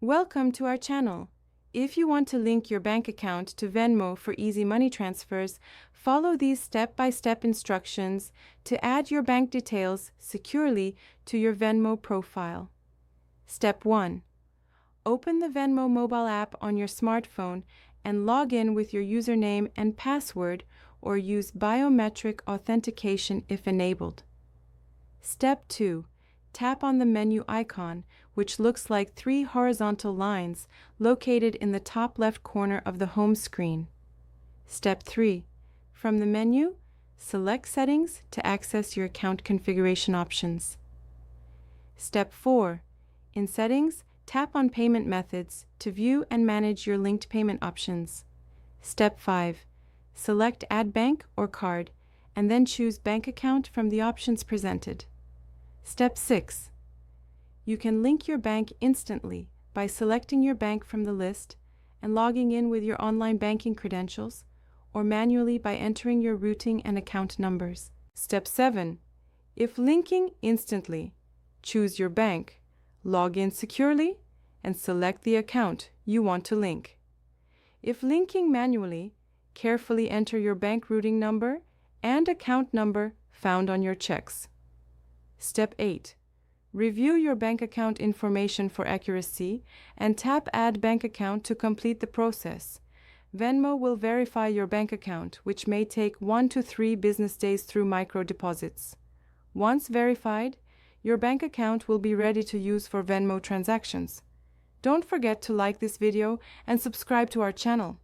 Welcome to our channel. If you want to link your bank account to Venmo for easy money transfers, follow these step-by-step instructions to add your bank details securely to your Venmo profile. Step 1. Open the Venmo mobile app on your smartphone and log in with your username and password, or use biometric authentication if enabled. Step 2. Tap on the menu icon, which looks like 3 horizontal lines located in the top left corner of the home screen. Step 3. From the menu, select Settings to access your account configuration options. Step 4. In Settings, tap on Payment Methods to view and manage your linked payment options. Step 5. Select Add Bank or Card, and then choose Bank Account from the options presented. Step 6. You can link your bank instantly by selecting your bank from the list and logging in with your online banking credentials, or manually by entering your routing and account numbers. Step 7. If linking instantly, choose your bank, log in securely, and select the account you want to link. If linking manually, carefully enter your bank routing number and account number found on your checks. Step 8. Review your bank account information for accuracy and tap Add Bank Account to complete the process. Venmo will verify your bank account, which may take 1 to 3 business days through micro deposits. Once verified, your bank account will be ready to use for Venmo transactions. Don't forget to like this video and subscribe to our channel.